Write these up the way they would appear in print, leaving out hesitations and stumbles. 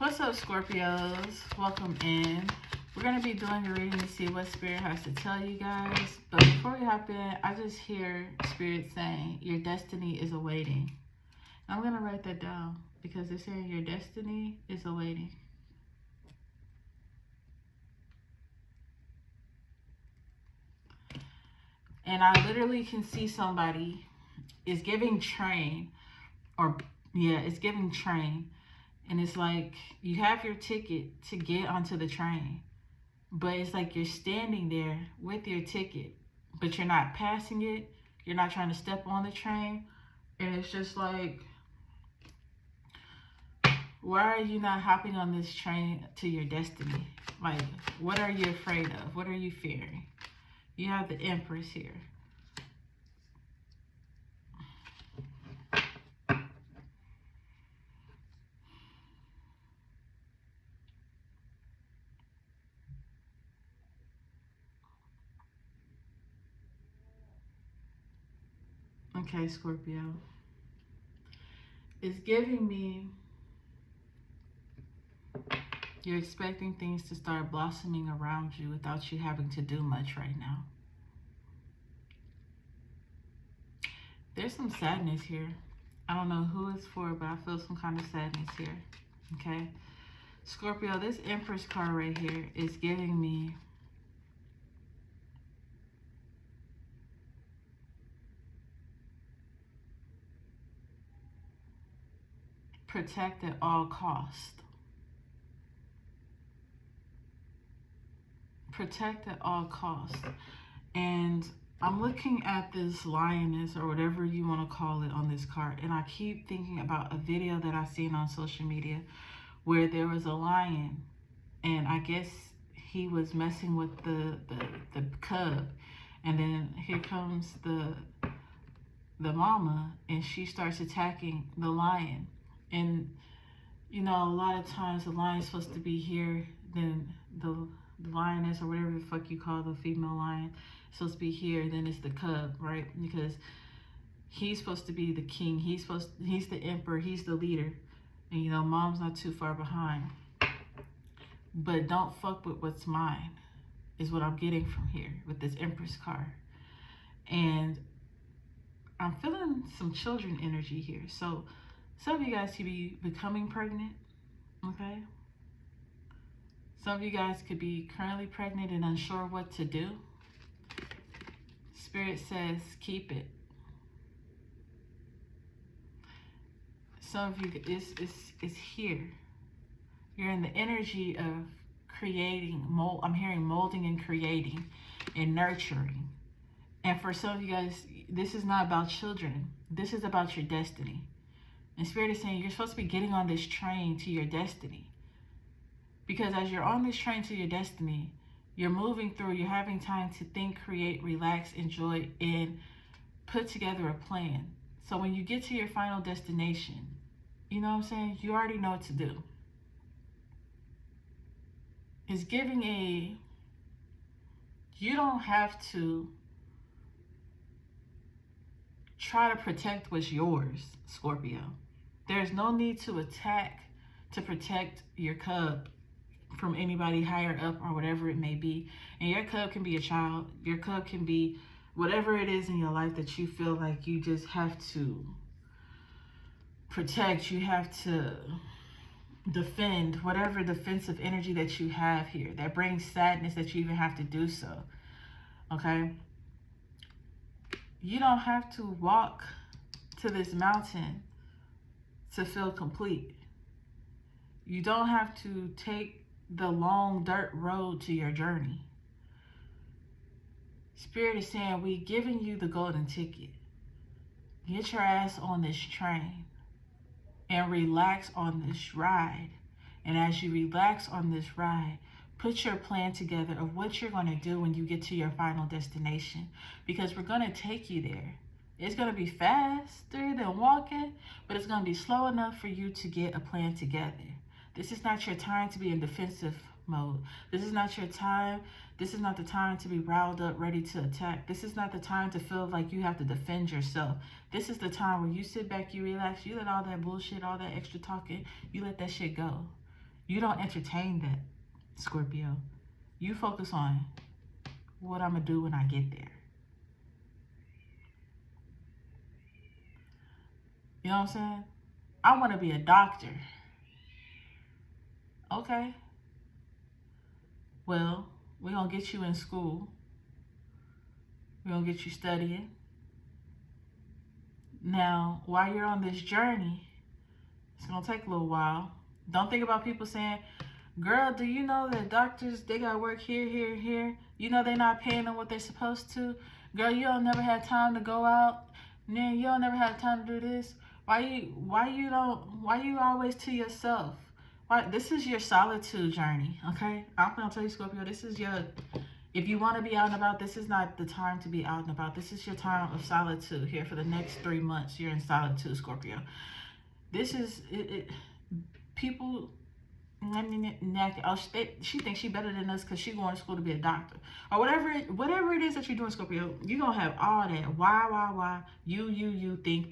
What's up, Scorpios? Welcome in. We're going to be doing a reading to see what Spirit has to tell you guys. But before we hop in, I just hear Spirit saying, your destiny is awaiting. And I'm going to write that down because they're saying your destiny is awaiting. And I literally can see somebody is giving train, or yeah, it's giving train. And it's like you have your ticket to get onto the train, but it's like you're standing there with your ticket, but you're not passing it. You're not trying to step on the train. And it's just like, why are you not hopping on this train to your destiny? Like, what are you afraid of? What are you fearing? You have the Empress here. Okay, Scorpio. It's giving me you're expecting things to start blossoming around you without you having to do much right now. There's some sadness here. I don't know who it's for, but I feel some kind of sadness here. Okay? Scorpio, this Empress card right here is giving me protect at all costs. Protect at all costs. And I'm looking at this lioness or whatever you want to call it on this card, and I keep thinking about a video that I've seen on social media where there was a lion, and I guess he was messing with the cub, and then here comes the mama, and she starts attacking the lion. And you know, a lot of times the lion's supposed to be here, then the lioness or whatever the fuck you call the female lion is supposed to be here, then it's the cub, right? Because he's supposed to be the king, he's the emperor, he's the leader, and you know, mom's not too far behind. But don't fuck with what's mine is what I'm getting from here with this Empress card. And I'm feeling some children energy here. So some of you guys could be becoming pregnant, okay? Some of you guys could be currently pregnant and unsure what to do. Spirit says, keep it. Some of you, it's here. You're in the energy of creating, I'm hearing molding and creating and nurturing. And for some of you guys, this is not about children. This is about your destiny. And Spirit is saying you're supposed to be getting on this train to your destiny. Because as you're on this train to your destiny, you're moving through, you're having time to think, create, relax, enjoy, and put together a plan. So when you get to your final destination, you know what I'm saying? You already know what to do. It's giving you don't have to try to protect what's yours, Scorpio. There's no need to attack to protect your cub from anybody higher up or whatever it may be. And your cub can be a child. Your cub can be whatever it is in your life that you feel like you just have to protect. You have to defend, whatever defensive energy that you have here that brings sadness that you even have to do so. Okay? You don't have to walk to this mountain to feel complete. You don't have to take the long dirt road to your journey. Spirit is saying, we giving you the golden ticket. Get your ass on this train and relax on this ride. And as you relax on this ride, put your plan together of what you're going to do when you get to your final destination. Because we're going to take you there. It's going to be faster than walking, but it's going to be slow enough for you to get a plan together. This is not your time to be in defensive mode. This is not your time. This is not the time to be riled up, ready to attack. This is not the time to feel like you have to defend yourself. This is the time where you sit back, you relax, you let all that bullshit, all that extra talking, you let that shit go. You don't entertain that, Scorpio. You focus on what I'm going to do when I get there. You know what I'm saying? I want to be a doctor. Okay. Well, we're going to get you in school. We're going to get you studying. Now, while you're on this journey, it's going to take a little while. Don't think about people saying, girl, do you know that doctors, they got to work here, here, here? You know they're not paying them what they're supposed to? Girl, you don't never have time to go out. Man, you don't never have time to do this. Why you always to yourself? Why, this is your solitude journey, okay? I'm going to tell you, Scorpio, this is your, if you want to be out and about, this is not the time to be out and about. This is your time of solitude here for the next 3 months. You're in solitude, Scorpio. This is, people, oh, she thinks she better than us because she going to school to be a doctor. Or whatever it is that you're doing, Scorpio, you're going to have all that. Why, you, think.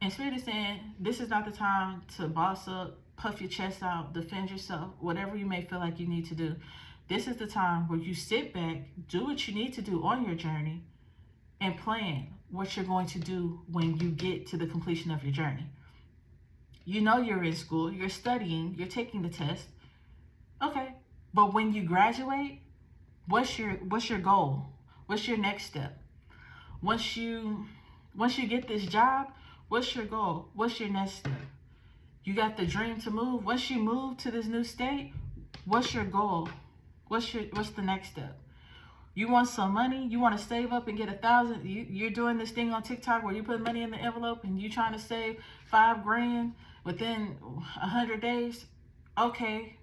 And Spirit is saying, this is not the time to boss up, puff your chest out, defend yourself, whatever you may feel like you need to do. This is the time where you sit back, do what you need to do on your journey, and plan what you're going to do when you get to the completion of your journey. You know you're in school, you're studying, you're taking the test. Okay, but when you graduate, what's your goal? What's your next step? Once you get this job, what's your goal? What's your next step? You got the dream to move. Once you move to this new state, what's your goal? What's the next step? You want some money? You want to save up and get 1,000? You're doing this thing on TikTok where you put money in the envelope and you trying to save $5,000 within 100 days? Okay.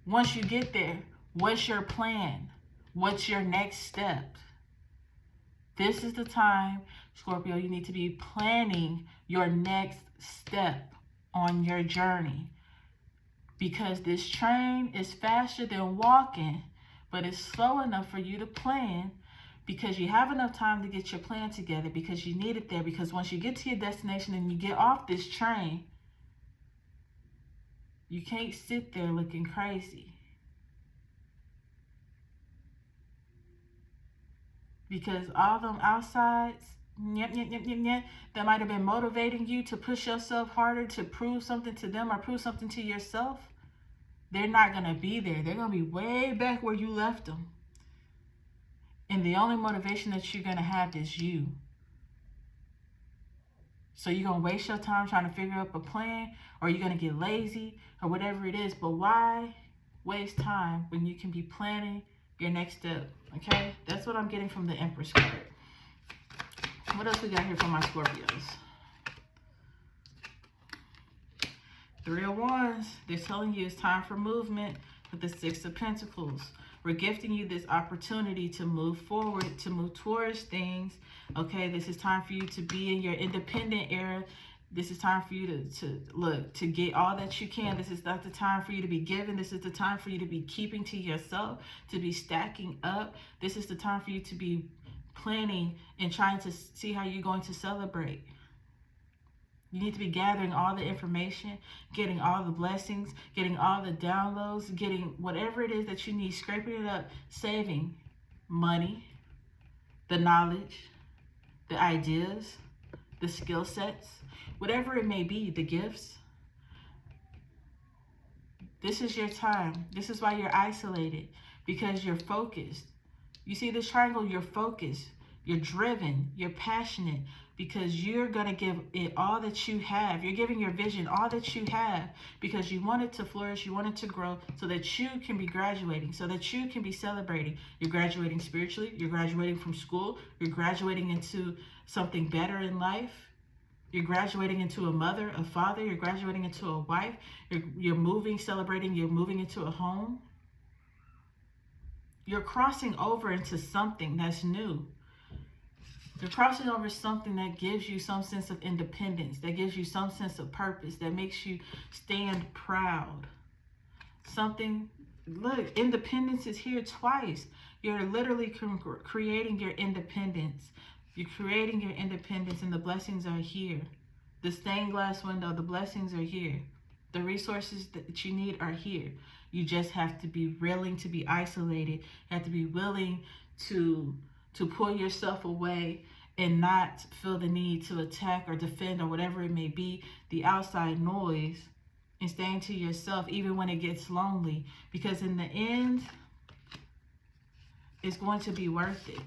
Once you get there, what's your plan? What's your next step? This is the time, Scorpio, you need to be planning your next step on your journey. Because this train is faster than walking, but it's slow enough for you to plan because you have enough time to get your plan together because you need it there. Because once you get to your destination and you get off this train, you can't sit there looking crazy. Because all them outsides, that might have been motivating you to push yourself harder to prove something to them or prove something to yourself, they're not going to be there. They're going to be way back where you left them. And the only motivation that you're going to have is you. So you're going to waste your time trying to figure out a plan, or you're going to get lazy, or whatever it is. But why waste time when you can be planning your next step? Okay? That's what I'm getting from the Empress card. What else we got here for my Scorpios? 3 of Wands. They're telling you it's time for movement with the 6 of Pentacles. We're gifting you this opportunity to move forward, to move towards things. Okay, this is time for you to be in your independent era. This is time for you to get all that you can. This is not the time for you to be giving. This is the time for you to be keeping to yourself, to be stacking up. This is the time for you to be planning and trying to see how you're going to celebrate. You need to be gathering all the information, getting all the blessings, getting all the downloads, getting whatever it is that you need, scraping it up, saving money, the knowledge, the ideas, the skill sets, whatever it may be, the gifts. This is your time. This is why you're isolated, because you're focused. You see this triangle, you're focused, you're driven, you're passionate, because you're going to give it all that you have. You're giving your vision all that you have because you want it to flourish, you want it to grow so that you can be graduating, so that you can be celebrating. You're graduating spiritually, you're graduating from school, you're graduating into something better in life. You're graduating into a mother, a father, you're graduating into a wife, you're moving, celebrating, you're moving into a home. You're crossing over into something that's new. You're crossing over something that gives you some sense of independence, that gives you some sense of purpose, that makes you stand proud. Something, look, independence is here twice. You're literally creating your independence. You're creating your independence and the blessings are here. The stained glass window, the blessings are here. The resources that you need are here. You just have to be willing to be isolated. You have to be willing to pull yourself away and not feel the need to attack or defend or whatever it may be, the outside noise, and staying to yourself even when it gets lonely. Because in the end, it's going to be worth it.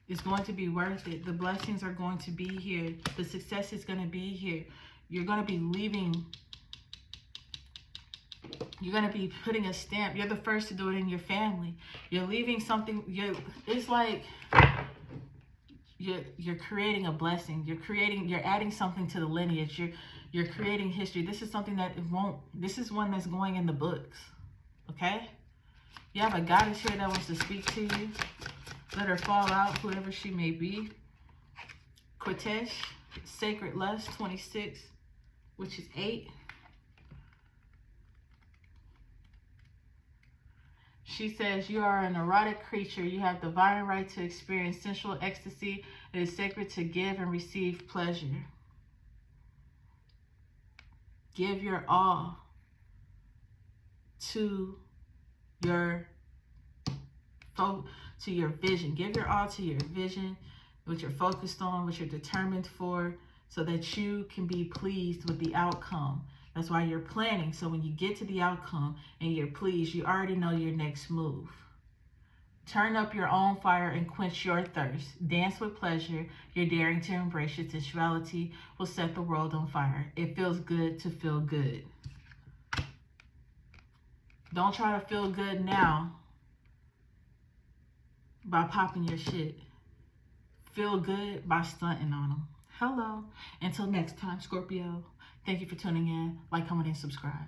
It's going to be worth it. The blessings are going to be here. The success is going to be here. You're going to be leaving. You're going to be putting a stamp. You're the first to do it in your family. You're leaving something. It's like you're creating a blessing. You're adding something to the lineage. You're creating history. This is something that this is one that's going in the books. Okay? You have a goddess here that wants to speak to you. Let her fall out, whoever she may be. Cortesh, Sacred Lust, 26, which is 8. She says, you are an erotic creature. You have divine right to experience sensual ecstasy. It is sacred to give and receive pleasure. Give your all to your vision. Give your all to your vision, what you're focused on, what you're determined for, so that you can be pleased with the outcome. That's why you're planning. So when you get to the outcome and you're pleased, you already know your next move. Turn up your own fire and quench your thirst. Dance with pleasure. You're daring to embrace your sensuality will set the world on fire. It feels good to feel good. Don't try to feel good now by popping your shit. Feel good by stunting on them. Hello. Until next time, Scorpio. Thank you for tuning in. Like, comment, and subscribe.